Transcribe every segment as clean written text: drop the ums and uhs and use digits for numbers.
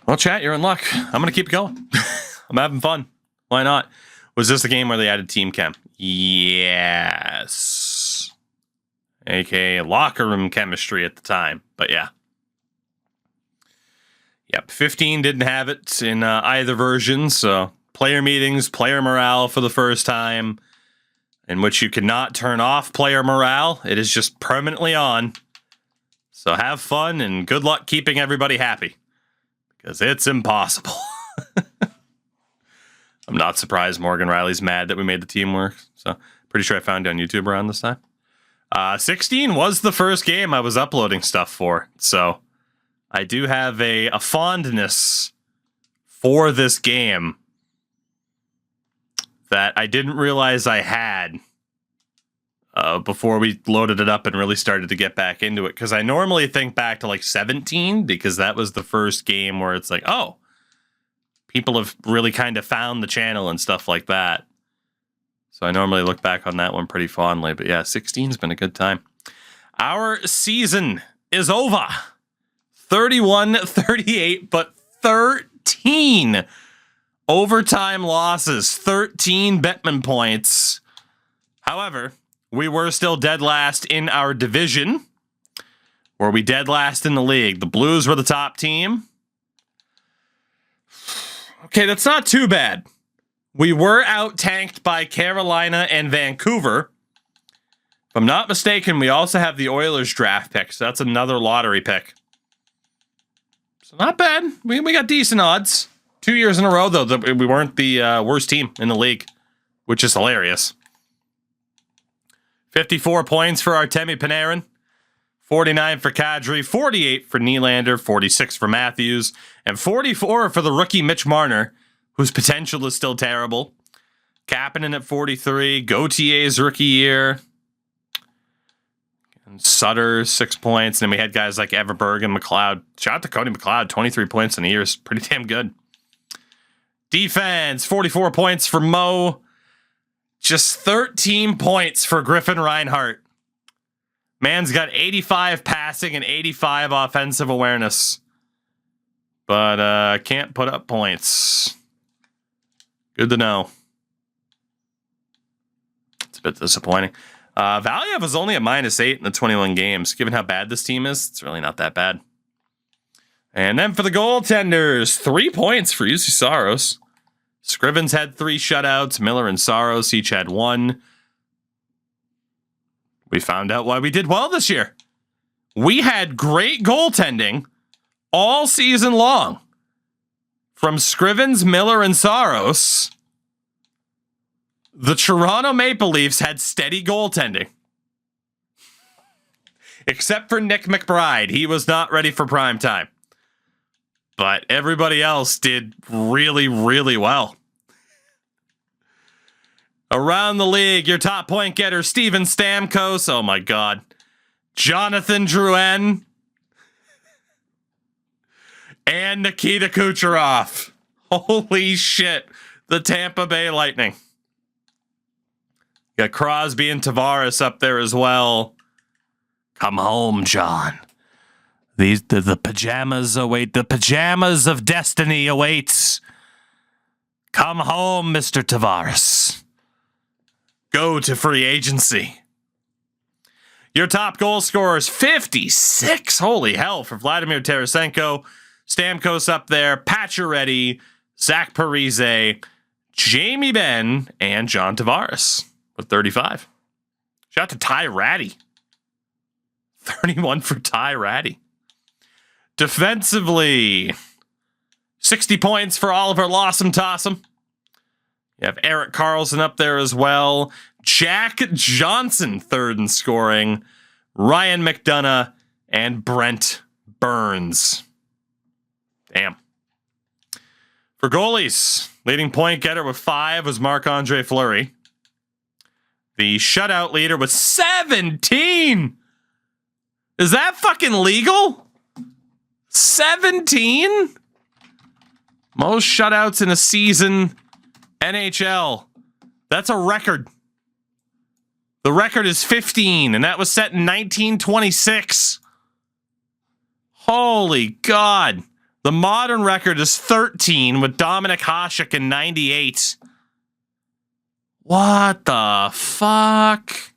Well, chat, you're in luck. I'm going to keep going. I'm having fun. Why not? Was this the game where they added team chem? Yes. AKA locker room chemistry at the time. But yeah. Yep, 15 didn't have it in either version. So player meetings, player morale for the first time, in which you cannot turn off player morale. It is just permanently on. So have fun and good luck keeping everybody happy. Because it's impossible. I'm not surprised Morgan Riley's mad that we made the team work. So pretty sure I found it on YouTube around this time. 16 was the first game I was uploading stuff for. So I do have a fondness for this game that I didn't realize I had before we loaded it up and really started to get back into it. Because I normally think back to like 17, because that was the first game where it's like, oh, people have really kind of found the channel and stuff like that. So I normally look back on that one pretty fondly. But yeah, 16's been a good time. Our season is over. 31-38, but 13 overtime losses, 13 Bettman points. However, we were still dead last in our division. Were we dead last in the league? The Blues were the top team. Okay, that's not too bad. We were out-tanked by Carolina and Vancouver. If I'm not mistaken, we also have the Oilers draft pick, so that's another lottery pick. So not bad. We got decent odds. 2 years in a row, though, that we weren't the worst team in the league, which is hilarious. 54 points for Artemi Panarin, 49 for Kadri, 48 for Nylander, 46 for Matthews, and 44 for the rookie Mitch Marner, whose potential is still terrible. Kapanen at 43, Gautier's rookie year, and Sutter, 6 points, and then we had guys like Everberg and McLeod. Shout out to Cody McLeod, 23 points in a year is pretty damn good. Defense, 44 points for Mo. Just 13 points for Griffin Reinhart. Man's got 85 passing and 85 offensive awareness. But can't put up points. Good to know. It's a bit disappointing. Valiev was only a -8 in the 21 games. Given how bad this team is, it's really not that bad. And then for the goaltenders, 3 points for UC Saros. Scrivens had 3 shutouts. Miller and Saros each had 1. We found out why we did well this year. We had great goaltending all season long. From Scrivens, Miller, and Saros, the Toronto Maple Leafs had steady goaltending. Except for Nick McBride. He was not ready for prime time. But everybody else did really, really well. Around the league, your top point getter, Steven Stamkos. Oh, my God. Jonathan Drouin. And Nikita Kucherov. Holy shit. The Tampa Bay Lightning. Got Crosby and Tavares up there as well. Come home, John. The pajamas await. The pajamas of destiny awaits. Come home, Mr. Tavares. Go to free agency. Your top goal scorers, 56. Holy hell, for Vladimir Tarasenko. Stamkos up there. Pacioretty, Zach Parise, Jamie Benn, and John Tavares with 35. Shout out to Ty Ratty. 31 for Ty Ratty. Defensively, 60 points for Oliver Lawson Tossum. You have Eric Carlson up there as well. Jack Johnson, 3rd in scoring. Ryan McDonough and Brent Burns. Damn. For goalies, leading point getter with 5 was Marc-Andre Fleury. The shutout leader with 17. Is that fucking legal? 17? Most shutouts in a season. NHL. That's a record. The record is 15, and that was set in 1926. Holy God. The modern record is 13 with Dominik Hasek in 98. What the fuck?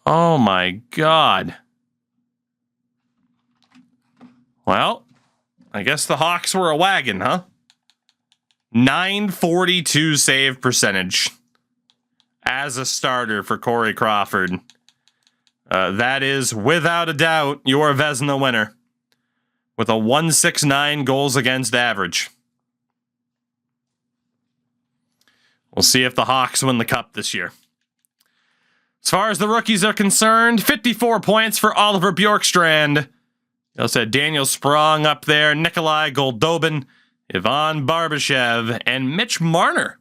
Oh my God. Well, I guess the Hawks were a wagon, huh? 942 save percentage as a starter for Corey Crawford. That is, without a doubt, your Vezina winner with a 169 goals against average. We'll see if the Hawks win the Cup this year. As far as the rookies are concerned, 54 points for Oliver Bjorkstrand. You also had Daniel Sprong up there, Nikolai Goldobin, Ivan Barbashev, and Mitch Marner.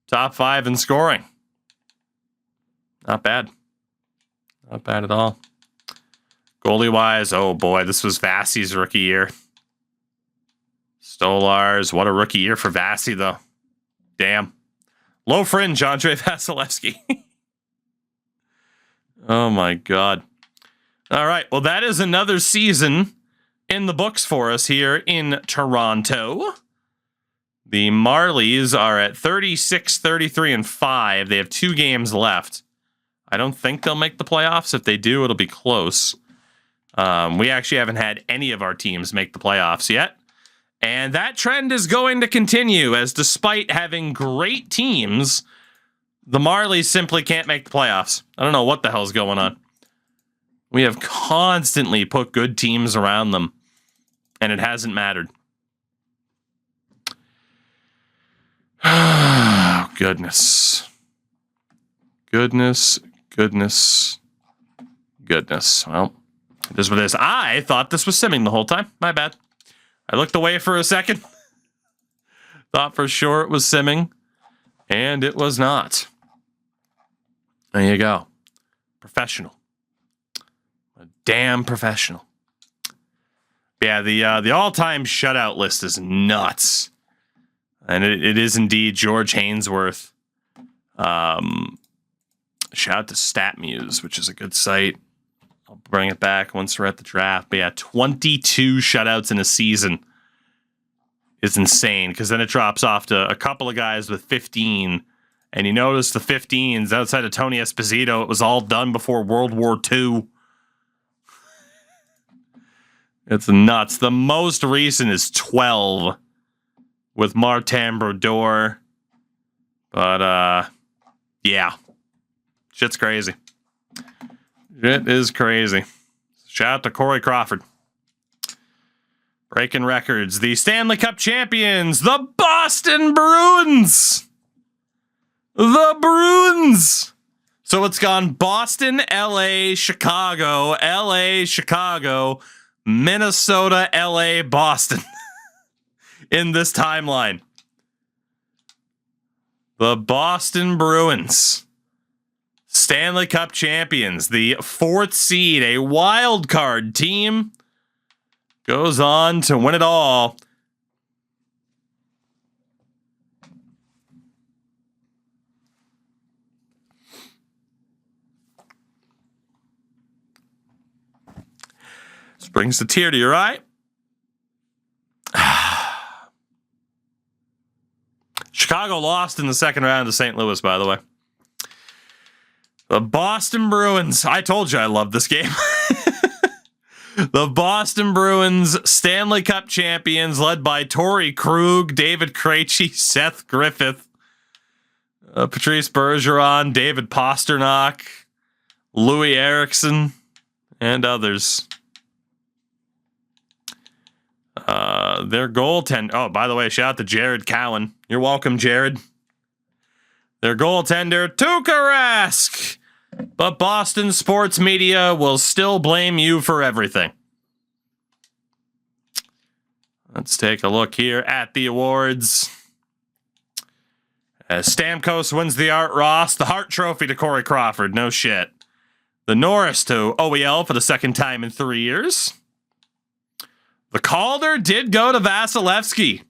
Top 5 in scoring. Not bad. Not bad at all. Goalie-wise, oh boy, this was Vasi's rookie year. Stolarz, what a rookie year for Vasi, though. Damn. Low fringe, Andrei Vasilevsky. Oh my God. All right, well, that is another season in the books for us here in Toronto. The Marlies are at 36, 33, and 5. They have 2 games left. I don't think they'll make the playoffs. If they do, it'll be close. We actually haven't had any of our teams make the playoffs yet. And that trend is going to continue, as despite having great teams, the Marlies simply can't make the playoffs. I don't know what the hell's going on. We have constantly put good teams around them, and it hasn't mattered. Oh, goodness. Goodness. Well, it is what it is. I thought this was simming the whole time. My bad. I looked away for a second. Thought for sure it was simming, and it was not. There you go. Professional. A damn professional. Yeah, the all-time shutout list is nuts. And it is indeed George Hainsworth. Shout out to StatMuse, which is a good site. I'll bring it back once we're at the draft. But yeah, 22 shutouts in a season is insane, because then it drops off to a couple of guys with 15. And you notice the 15s outside of Tony Esposito, it was all done before World War II. It's nuts. The most recent is 12 with Martin Brodeur. But, yeah. Shit's crazy. It is crazy. Shout out to Corey Crawford. Breaking records. The Stanley Cup champions, the Boston Bruins. The Bruins. So it's gone Boston, LA, Chicago, Minnesota, LA, Boston in this timeline. The Boston Bruins, Stanley Cup champions, the 4th seed, a wild card team, goes on to win it all. This brings a tear to your eye. Chicago lost in the second round to St. Louis, by the way. The Boston Bruins. I told you I love this game. The Boston Bruins, Stanley Cup champions, led by Torrey Krug, David Krejci, Seth Griffith, Patrice Bergeron, David Pasternak, Louis Eriksson, and others. Their goaltender. Oh, by the way, shout out to Jared Cowan. You're welcome, Jared. Their goaltender, Tuukka Rask. But Boston sports media will still blame you for everything. Let's take a look here at the awards. As Stamkos wins the Art Ross, the Hart Trophy to Corey Crawford. No shit. The Norris to OEL for the second time in 3 years. The Calder did go to Vasilevsky.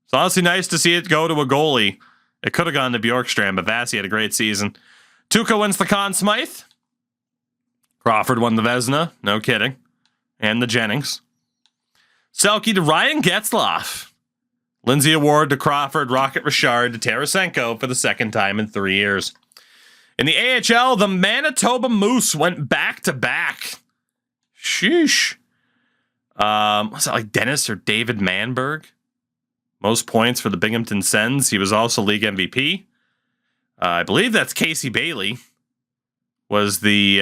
It's honestly nice to see it go to a goalie. It could have gone to Bjorkstrand, but Vasi had a great season. Tuukka wins the Conn Smythe. Crawford won the Vezina. No kidding. And the Jennings. Selke to Ryan Getzlaf. Lindsay Award to Crawford, Rocket Richard to Tarasenko for the second time in 3 years. In the AHL, the Manitoba Moose went back-to-back. Sheesh. Was that like Dennis or David Manberg? Most points for the Binghamton Sens. He was also league MVP. I believe that's Casey Bailey was the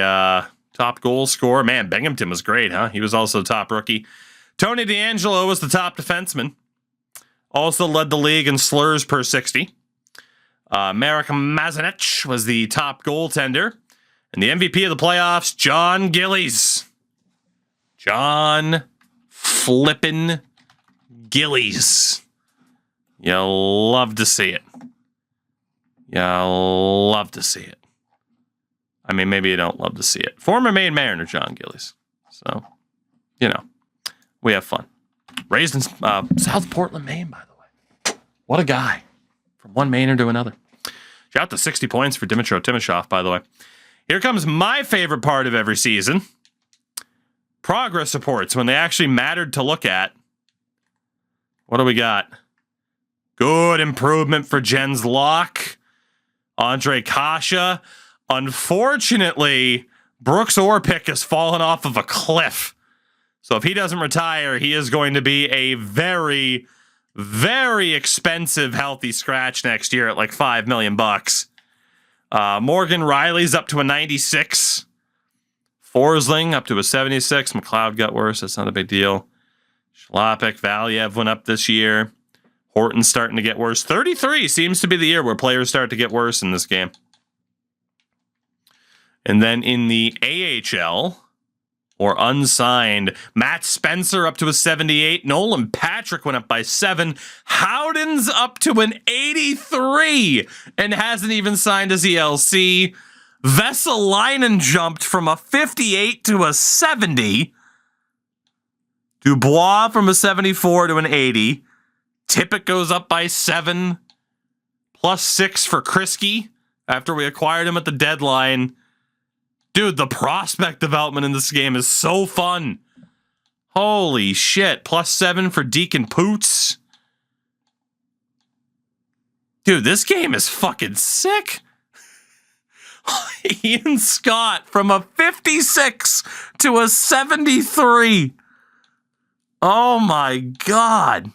top goal scorer. Man, Binghamton was great, huh? He was also top rookie. Tony DeAngelo was the top defenseman. Also led the league in slurs per 60. Marek Mazanec was the top goaltender. And the MVP of the playoffs, John Gillies. John flippin' Gillies. You'll love to see it. You'll love to see it. I mean, maybe you don't love to see it. Former Maine Mariner, John Gillies. So, you know, we have fun. Raised in South Portland, Maine, by the way. What a guy. From one Mainer to another. Shout out to 60 points for Dmytro Timashov, by the way. Here comes my favorite part of every season. Progress reports, when they actually mattered to look at. What do we got? Good improvement for Jens Locke. Andre Kasha. Unfortunately, Brooks Orpik has fallen off of a cliff. So if he doesn't retire, he is going to be a very, very expensive healthy scratch next year at like $5 million. Morgan Riley's up to a 96. Forsling up to a 76. McLeod got worse. That's not a big deal. Schlapik, Valiev went up this year. Horton's starting to get worse. 33 seems to be the year where players start to get worse in this game. And then in the AHL, or unsigned, Matt Spencer up to a 78. Nolan Patrick went up by 7. Howden's up to an 83 and hasn't even signed his ELC. Vesalainen jumped from a 58 to a 70. Dubois from a 74 to an 80. Tippett goes up by 7. Plus 6 for Kriske after we acquired him at the deadline. Dude, the prospect development in this game is so fun. Holy shit. Plus 7 for Deacon Poots. Dude, this game is fucking sick. Ian Scott from a 56 to a 73. Oh my God.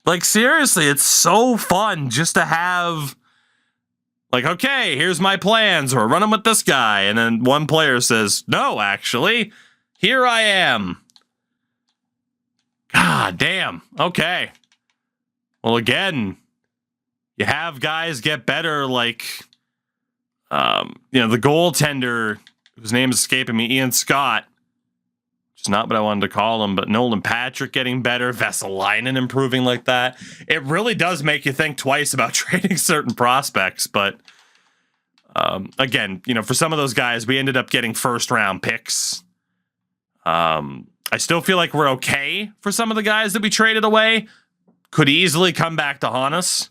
Like, seriously, it's so fun just to have... Like, okay, here's my plans. We're running with this guy. And then one player says, no, actually, here I am. God damn. Okay. Well, again, you have guys get better like, the goaltender, whose name is escaping me, Ian Scott. Which is not what I wanted to call him, but Nolan Patrick getting better, Vesalainen improving like that. It really does make you think twice about trading certain prospects, but again, for some of those guys, we ended up getting first-round picks. I still feel like we're okay for some of the guys that we traded away. Could easily come back to haunt us.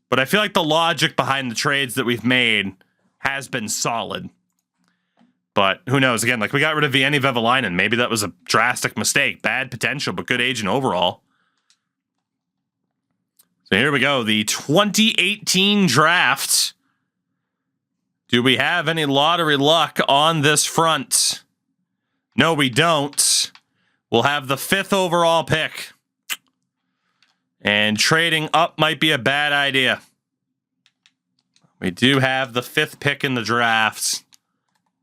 But I feel like the logic behind the trades that we've made has been solid. But who knows? Again, like we got rid of Vieni Vevalainen. Maybe that was a drastic mistake. Bad potential, but good agent overall. So here we go. The 2018 draft. Do we have any lottery luck on this front? No, we don't. We'll have the 5th overall pick. And trading up might be a bad idea. We do have the 5th pick in the draft.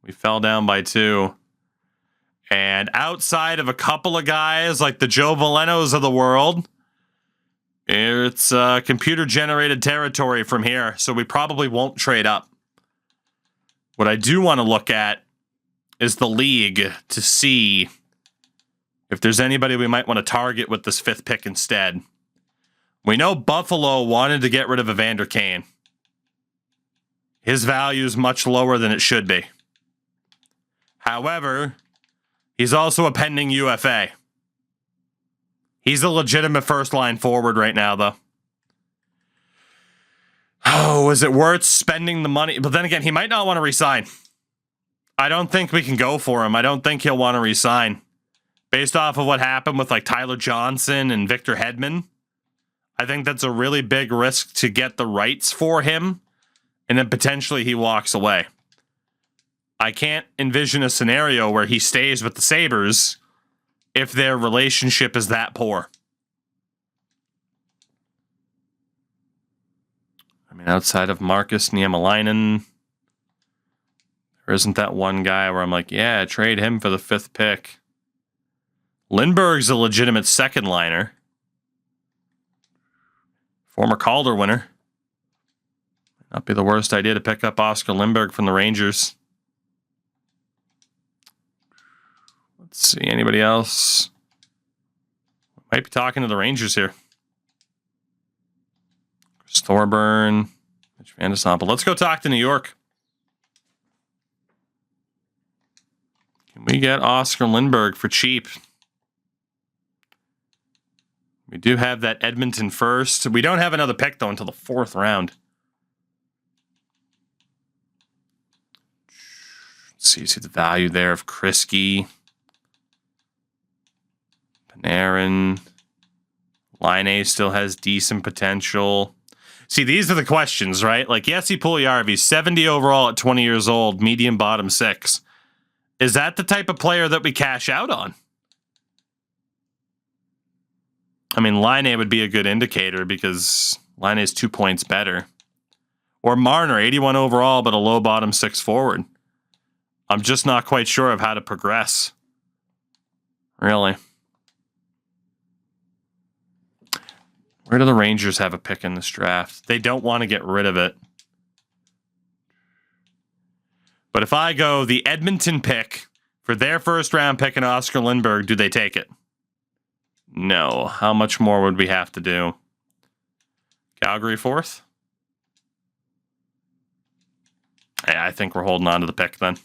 We fell down by 2. And outside of a couple of guys like the Joe Velenos of the world, it's computer-generated territory from here, so we probably won't trade up. What I do want to look at is the league to see if there's anybody we might want to target with this 5th pick instead. We know Buffalo wanted to get rid of Evander Kane. His value is much lower than it should be. However, he's also a pending UFA. He's a legitimate first-line forward right now, though. Oh, is it worth spending the money? But then again, he might not want to resign. I don't think we can go for him. I don't think he'll want to resign based off of what happened with like Tyler Johnson and Victor Hedman, I think that's a really big risk to get the rights for him, and then potentially he walks away. I can't envision a scenario where he stays with the Sabres if their relationship is that poor. I mean, outside of Marcus Niemelainen, there isn't that one guy where I'm like, yeah, trade him for the 5th pick. Lindbergh's a legitimate second liner. Former Calder winner. Might not be the worst idea to pick up Oscar Lindbergh from the Rangers. Let's see, anybody else? Might be talking to the Rangers here. Chris Thorburn, Mitch Van de Sample. Let's go talk to New York. Can we get Oscar Lindbergh for cheap? We do have that Edmonton first. We don't have another pick, though, until the 4th round. Let's see the value there of Kriske. Panarin. Line still has decent potential. See, these are the questions, right? Like, Jesse Puljujarvi, 70 overall at 20 years old, medium bottom 6. Is that the type of player that we cash out on? I mean, Line would be a good indicator because Line is 2 points better. Or Marner, 81 overall, but a low bottom 6 forward. I'm just not quite sure of how to progress. Really. Where do the Rangers have a pick in this draft? They don't want to get rid of it. But if I go the Edmonton pick for their 1st round pick and Oscar Lindbergh, do they take it? No. How much more would we have to do? Calgary 4th? Yeah, I think we're holding on to the pick then.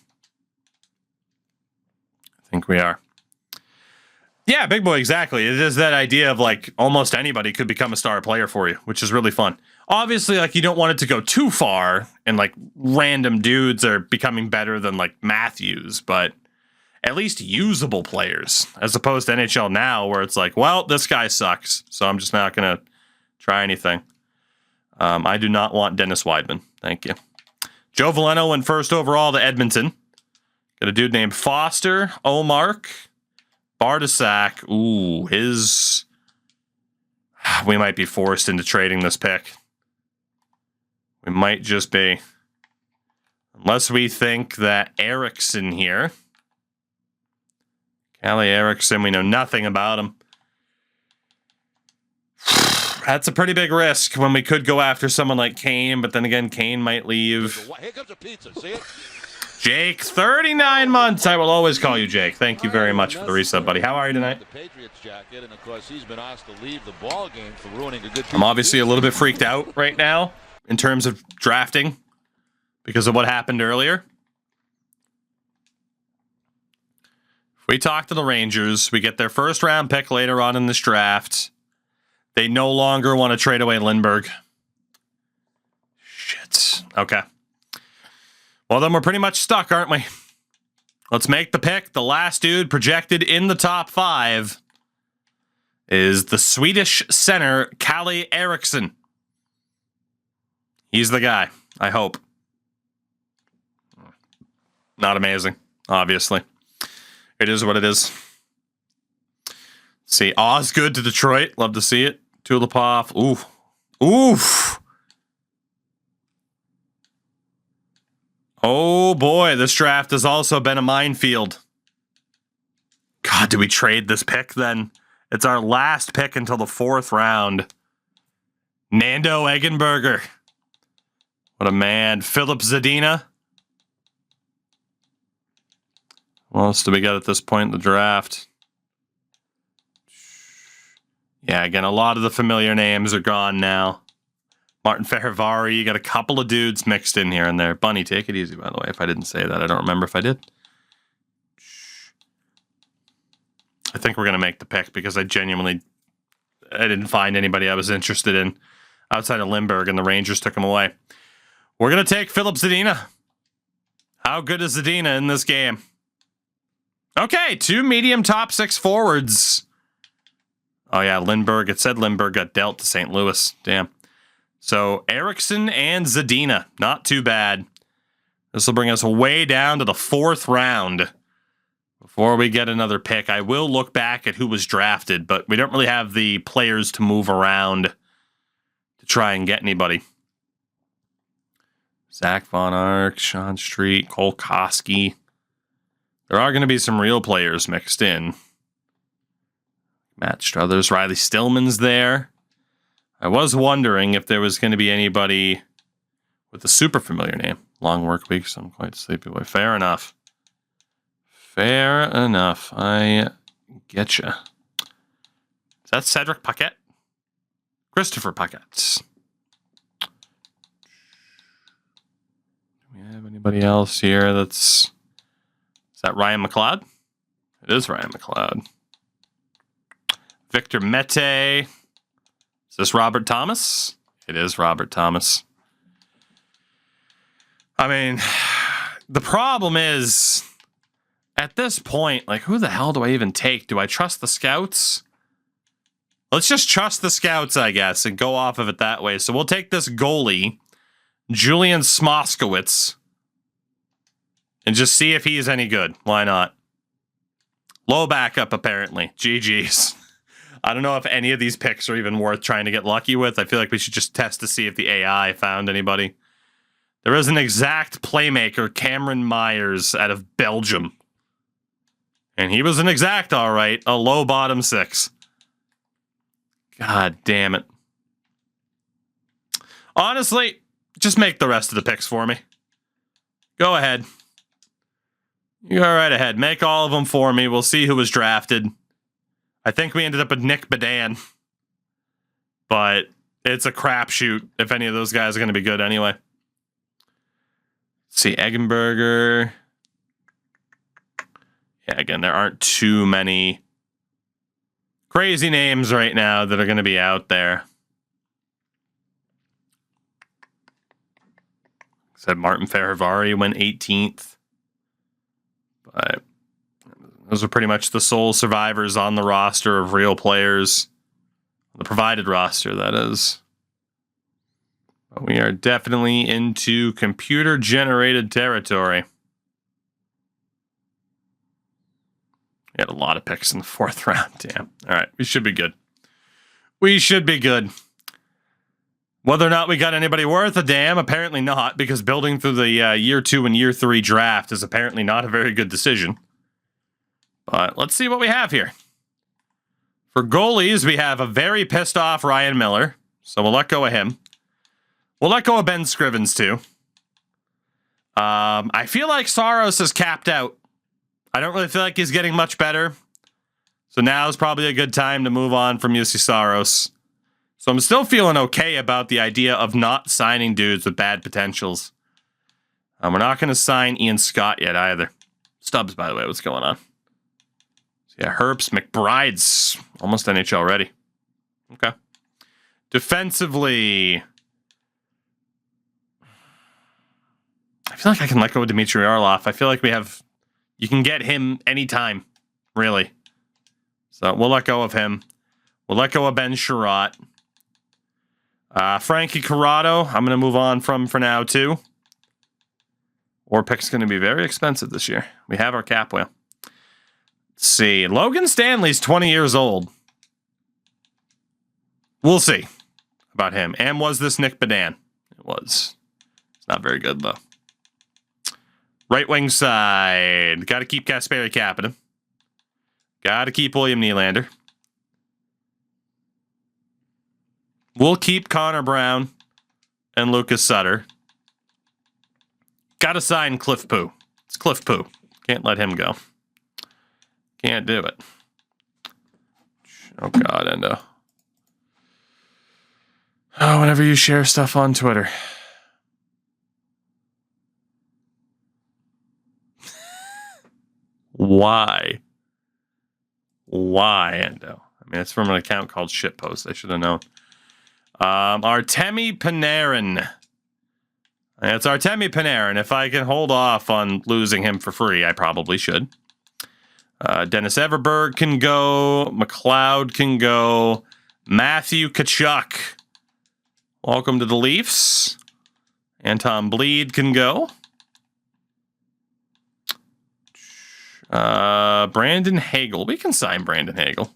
I think we are. Yeah, big boy, exactly. It is that idea of like almost anybody could become a star player for you, which is really fun. Obviously, like you don't want it to go too far and like random dudes are becoming better than like Matthews, but at least usable players as opposed to NHL now where it's like, well, this guy sucks, so I'm just not going to try anything. I do not want Dennis Weidman. Thank you. Joe Veleno went 1st overall to Edmonton. Got a dude named Foster, Omark, Bardasak. Ooh, we might be forced into trading this pick. We might just be. Unless we think that Eriksson here. Calle Eriksson, we know nothing about him. That's a pretty big risk when we could go after someone like Kane, but then again, Kane might leave. Here comes a pizza. See it? Jake, 39 months. I will always call you Jake. Thank you very much for the reset, buddy. How are you tonight? The Patriots jacket, and of course he's been asked to leave the ball game for ruining a good. I'm obviously a little bit freaked out right now in terms of drafting because of what happened earlier. If we talk to the Rangers, we get their 1st round pick later on in this draft. They no longer want to trade away Lindbergh. Shit. Okay. Well, then we're pretty much stuck, aren't we? Let's make the pick. The last dude projected in the top 5 is the Swedish center, Calle Eriksson. He's the guy, I hope. Not amazing, obviously. It is what it is. See, Osgood to Detroit. Love to see it. Tulipov. Oof. Oof. Oh boy, this draft has also been a minefield. God, do we trade this pick then? It's our last pick until the 4th round. Nando Eggenberger. What a man. Philip Zadina. What else do we got at this point in the draft? Yeah, again, a lot of the familiar names are gone now. Martin Fehervari, you got a couple of dudes mixed in here and there. Bunny, take it easy, by the way, if I didn't say that. I don't remember if I did. I think we're going to make the pick because I didn't find anybody I was interested in outside of Lindbergh, and the Rangers took him away. We're going to take Philip Zadina. How good is Zadina in this game? Okay, 2 medium top 6 forwards. Oh, yeah, Lindbergh. It said Lindbergh got dealt to St. Louis. Damn. So, Eriksson and Zadina. Not too bad. This will bring us way down to the 4th round. Before we get another pick, I will look back at who was drafted, but we don't really have the players to move around to try and get anybody. Zach Von Ark, Sean Street, Cole Koski. There are going to be some real players mixed in. Matt Struthers, Riley Stillman's there. I was wondering if there was going to be anybody with a super familiar name. Long work week, so I'm quite sleepy boy. Fair enough. Fair enough. I getcha. Is that Cedric Paquette? Christopher Paquette. Do we have anybody else here that's... Is that Ryan McLeod? It is Ryan McLeod. Victor Mete. Is this Robert Thomas? It is Robert Thomas. I mean, the problem is, at this point, like, who the hell do I even take? Do I trust the scouts? Let's just trust the scouts, I guess, and go off of it that way. So we'll take this goalie, Julian Smoskowitz, and just see if he's any good. Why not? Low backup, apparently. GG's. I don't know if any of these picks are even worth trying to get lucky with. I feel like we should just test to see if the AI found anybody. There is an exact playmaker, Cameron Myers, out of Belgium. And he was an exact, all right. A low bottom 6. God damn it. Honestly, just make the rest of the picks for me. Go ahead. You go right ahead. Make all of them for me. We'll see who was drafted. I think we ended up with Nick Badan. But it's a crapshoot if any of those guys are going to be good anyway. Let's see, Eggenberger. Yeah, again, there aren't too many crazy names right now that are going to be out there. Said Martin Ferravari went 18th. But those are pretty much the sole survivors on the roster of real players. The provided roster, that is. But we are definitely into computer-generated territory. We had a lot of picks in the 4th round. Damn. All right, we should be good. We should be good. Whether or not we got anybody worth a damn, apparently not, because building through the year 2 and year 3 draft is apparently not a very good decision. But let's see what we have here. For goalies, we have a very pissed off Ryan Miller, so we'll let go of him. We'll let go of Ben Scrivens, too. I feel like Saros is capped out. I don't really feel like he's getting much better. So now is probably a good time to move on from UC Saros. So I'm still feeling okay about the idea of not signing dudes with bad potentials. We're not going to sign Ian Scott yet either. Stubbs, by the way, what's going on? So yeah, Herbst, McBride's almost NHL ready. Okay. Defensively, I feel like I can let go of Dmitry Orlov. I feel like you can get him anytime, really. So we'll let go of him. We'll let go of Ben Sherratt. Frankie Corrado, I'm going to move on from for now, too. Our pick's going to be very expensive this year. We have our cap whale. Let's see. Logan Stanley's 20 years old. We'll see about him. And was this Nick Badan? It was. It's not very good, though. Right wing side. Got to keep Kasperi Kapanen. Got to keep William Nylander. We'll keep Connor Brown and Lucas Sutter. Got to sign Cliff Poo. It's Cliff Poo. Can't let him go. Can't do it. Oh, God, Endo. Oh, whenever you share stuff on Twitter. Why? Why, Endo? I mean, it's from an account called Shitpost. I should have known. Artemi Panarin. It's Artemi Panarin. If I can hold off on losing him for free, I probably should. Dennis Everberg can go. McLeod can go. Matthew Tkachuk. Welcome to the Leafs. Anton Bleed can go. Brandon Hagel. We can sign Brandon Hagel.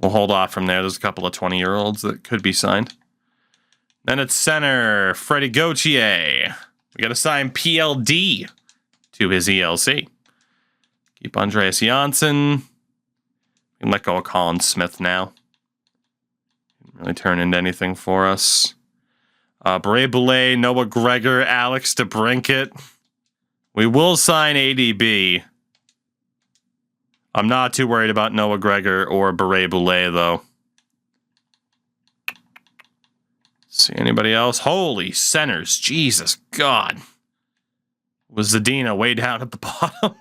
We'll hold off from there. There's a couple of 20-year-olds that could be signed. Then at center, Freddie Gauthier. We got to sign PLD to his ELC. Keep Andreas Janssen. We can let go of Colin Smith now. Didn't really turn into anything for us. Bray Boulay, Noah Gregor, Alex DeBrincat. We will sign ADB. I'm not too worried about Noah Gregor or Bray Boulay, though. See anybody else? Holy centers. Jesus God. Was Zadina way down at the bottom?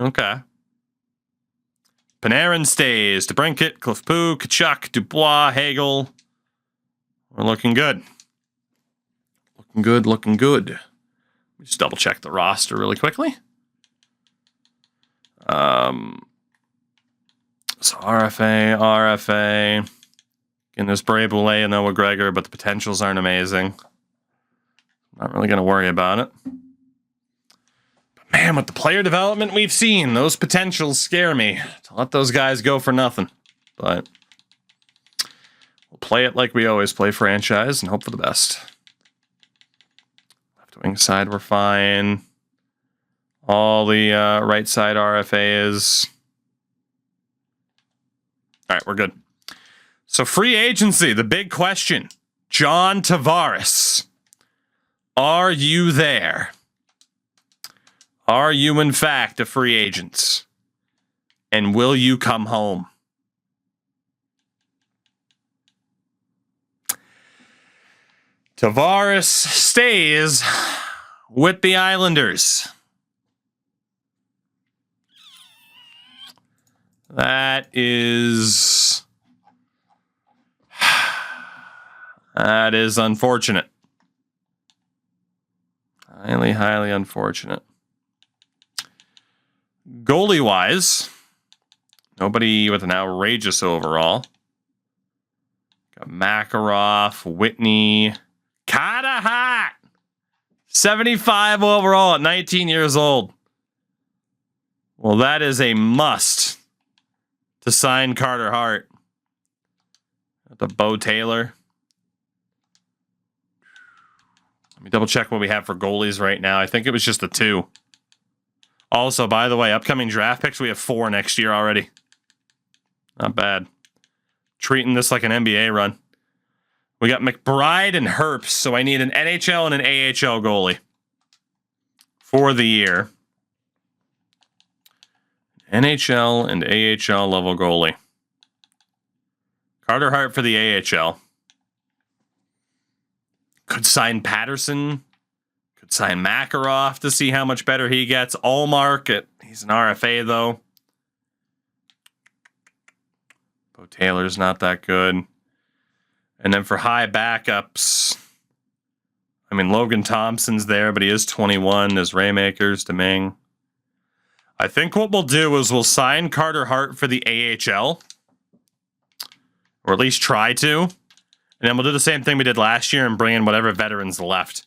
Okay. Panarin stays. DeBrincat, Cliff Poo, Tkachuk, Dubois, Hagel. We're looking good. Looking good, looking good. Just double check the roster really quickly. So RFA. Again, there's Bray Boulay and Noah Gregor, but the potentials aren't amazing. Not really going to worry about it. But man, with the player development we've seen, those potentials scare me. To let those guys go for nothing. But we'll play it like we always play franchise and hope for the best. Left wing side, we're fine. All the right side RFAs. All right, we're good. So free agency, the big question. John Tavares. Are you there? Are you, in fact, a free agent? And will you come home? Tavares stays with the Islanders. That is unfortunate. Highly, highly unfortunate. Goalie-wise, nobody with an outrageous overall. Got Makarov, Whitney, kinda hot. 75 overall at 19 years old. Well, that is a must to sign Carter Hart. The Bo Taylor. Let me double check what we have for goalies right now. I think it was just the 2. Also, by the way, upcoming draft picks, we have 4 next year already. Not bad. Treating this like an NBA run. We got McBride and Herbst, so I need an NHL and an AHL goalie for the year. NHL and AHL level goalie. Carter Hart for the AHL. Could sign Patterson. Could sign Makarov to see how much better he gets. Allmark, he's an RFA though. Bo Taylor's not that good. And then for high backups, I mean, Logan Thompson's there, but he is 21. There's Raymakers, Deming. I think what we'll do is we'll sign Carter Hart for the AHL. Or at least try to. And then we'll do the same thing we did last year and bring in whatever veterans left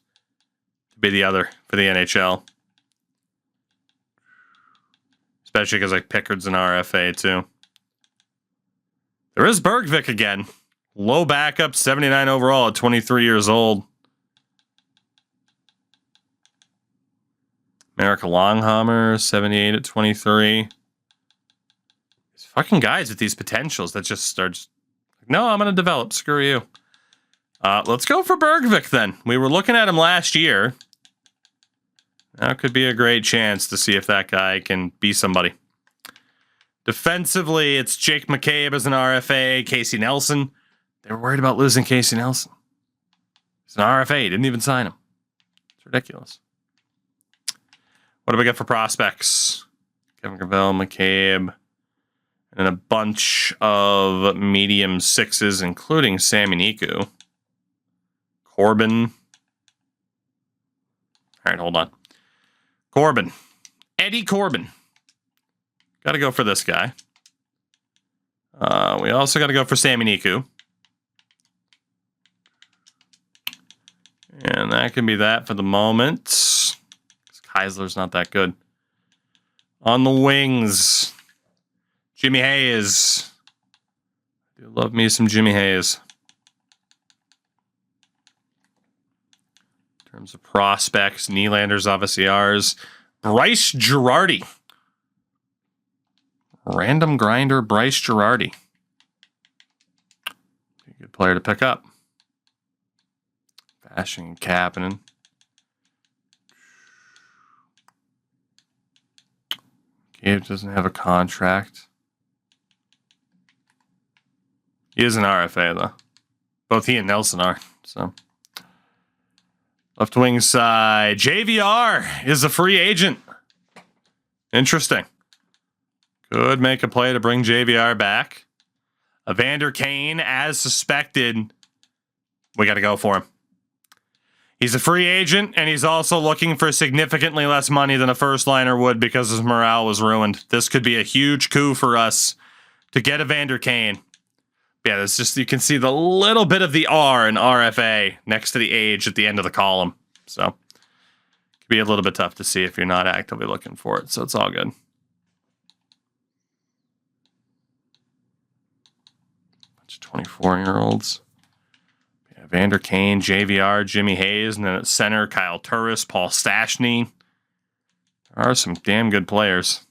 to be the other for the NHL. Especially because like Pickard's an RFA too. There is Bergvik again. Low backup, 79 overall at 23 years old. Merrick Longhammer, 78 at 23. These fucking guys with these potentials that just starts. No, I'm going to develop. Screw you. Let's go for Bergvik then. We were looking at him last year. That could be a great chance to see if that guy can be somebody. Defensively, it's Jake McCabe as an RFA, Casey Nelson. They were worried about losing Casey Nelson. He's an RFA. Didn't even sign him. It's ridiculous. What do we got for prospects? Kevin Gravel, McCabe, and a bunch of medium 6s, including Sammy Niku. Corbin. All right, hold on. Corbin. Eddie Corbin. Got to go for this guy. We also got to go for Sami Niku. And that can be that for the moment. Keisler's not that good. On the wings, Jimmy Hayes. I do love me some Jimmy Hayes. In terms of prospects, Nylander's obviously ours. Bryce Girardi. Random grinder Bryce Girardi. A good player to pick up. Bashing and Kapanen. Gabe doesn't have a contract. He is an RFA, though. Both he and Nelson are. So, left wing side. JVR is a free agent. Interesting. Could make a play to bring JVR back. Evander Kane, as suspected. We got to go for him. He's a free agent, and he's also looking for significantly less money than a first liner would because his morale was ruined. This could be a huge coup for us to get Evander Kane. Yeah, it's just, you can see the little bit of the R in RFA next to the age at the end of the column. So, it could be a little bit tough to see if you're not actively looking for it. So, it's all good. Bunch of 24-year-olds. Evander Kane, JVR, Jimmy Hayes, and then at center, Kyle Turris, Paul Stastny. There are some damn good players.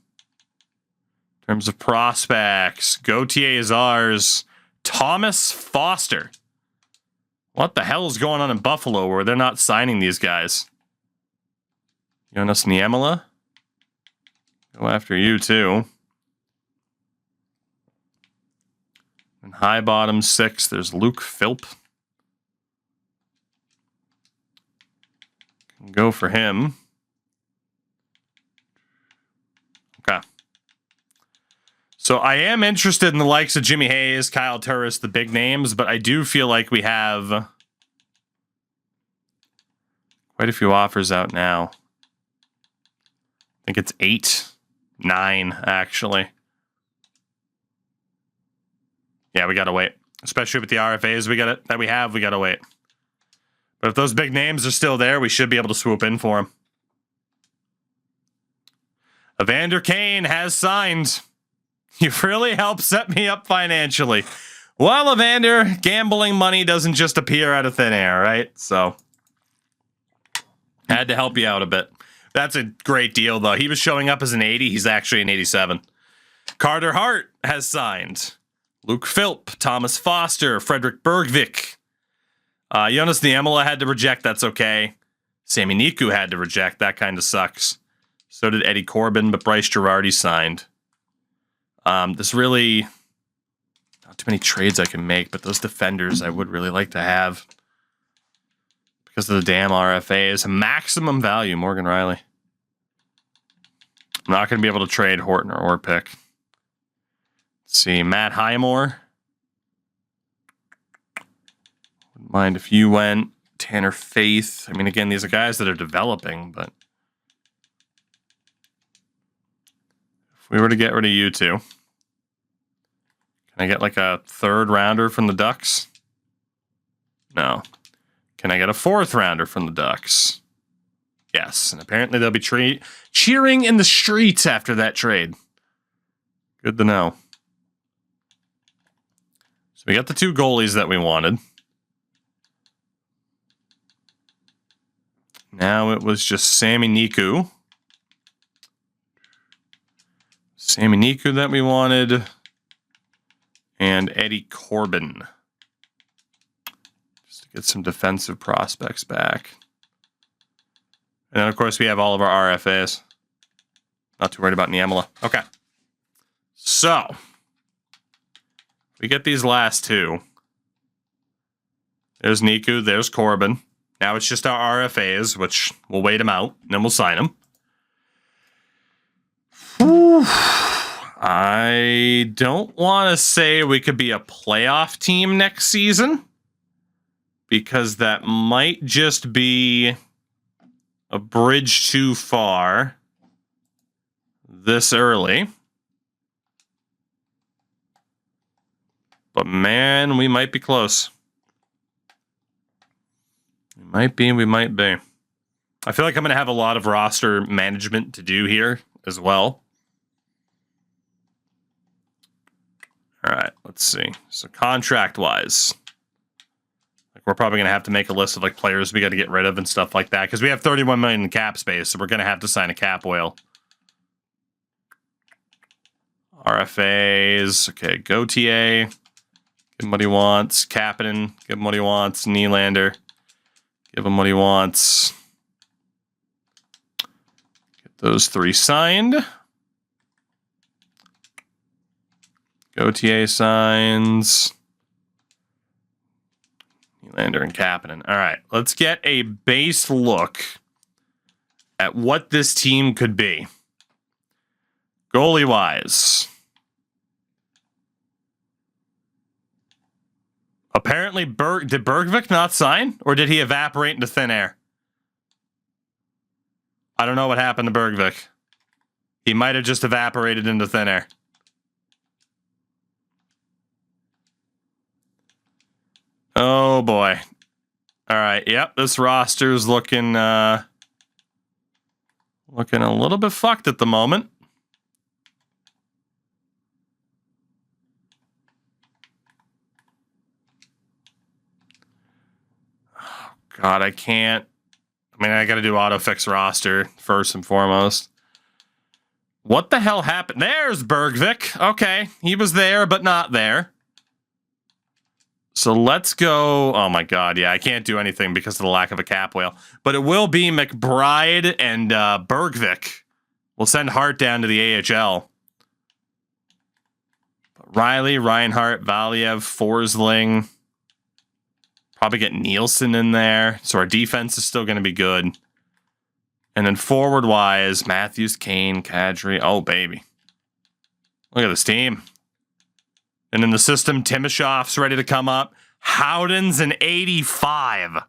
In terms of prospects, Gauthier is ours. Thomas Foster. What the hell is going on in Buffalo where they're not signing these guys? Jonas Niemela. Go after you, too. In high bottom 6, there's Luke Philp. Go for him. Okay. So I am interested in the likes of Jimmy Hayes, Kyle Turris, the big names, but I do feel like we have quite a few offers out now. I think it's 8, 9, actually. Yeah, we gotta wait. Especially with the RFAs we gotta wait. But if those big names are still there, we should be able to swoop in for them. Evander Kane has signed. You've really helped set me up financially. Well, Evander, gambling money doesn't just appear out of thin air, right? So, I had to help you out a bit. That's a great deal, though. He was showing up as an 80. He's actually an 87. Carter Hart has signed. Luke Philp, Thomas Foster, Frederick Bergvik. Jonas Niemela had to reject. That's okay. Sami Niku had to reject. That kind of sucks. So did Eddie Corbin, but Bryce Girardi signed. There's really not too many trades I can make, but those defenders I would really like to have because of the damn RFAs. Maximum value, Morgan Riley. I'm not going to be able to trade Horton or pick. Let's see, Matt Highmore. Wouldn't mind if you went. Tanner Faith. I mean, again, these are guys that are developing, but if we were to get rid of you two, can I get like a third rounder from the Ducks? No. Can I get a fourth rounder from the Ducks? Yes. And apparently they'll be cheering in the streets after that trade. Good to know. So we got the two goalies that we wanted. Now it was just Sami Niku. Sami Niku that we wanted. And Eddie Corbin. Just to get some defensive prospects back. And then, of course, we have all of our RFAs. Not too worried about Niemela. Okay. So, we get these last two. There's Niku, there's Corbin. Now it's just our RFAs, which we'll wait them out, and then we'll sign them. Whew. I don't want to say we could be a playoff team next season, because that might just be a bridge too far this early. But man, we might be close. We might be. I feel like I'm going to have a lot of roster management to do here as well. All right, let's see. So contract-wise, like we're probably going to have to make a list of like players we got to get rid of and stuff like that because we have 31 million in cap space, so we're going to have to sign a cap whale. RFAs, okay, Gauthier, give him what he wants. Kapanen, give him what he wants. Nylander, give him what he wants. Get those 3 signed. Gauthier signs. Nylander and Kapanen. All right, let's get a base look at what this team could be. Goalie-wise. Apparently, did Bergvik not sign? Or did he evaporate into thin air? I don't know what happened to Bergvik. He might have just evaporated into thin air. Oh, boy. All right, yep, this roster's looking a little bit fucked at the moment. God, I can't. I mean, I got to do auto-fix roster first and foremost. What the hell happened? There's Bergvik. Okay, he was there, but not there. So let's go. Oh, my God. Yeah, I can't do anything because of the lack of a cap whale. But it will be McBride and Bergvik. We'll send Hart down to the AHL. But Riley, Reinhart, Valiev, Forsling. Probably get Nielsen in there. So our defense is still going to be good. And then forward-wise, Matthews, Kane, Kadri. Oh, baby. Look at this team. And in the system, Timoshov's ready to come up. Howden's an 85.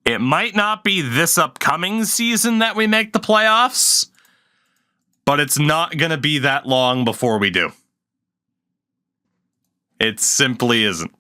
It might not be this upcoming season that we make the playoffs, but it's not going to be that long before we do. It simply isn't.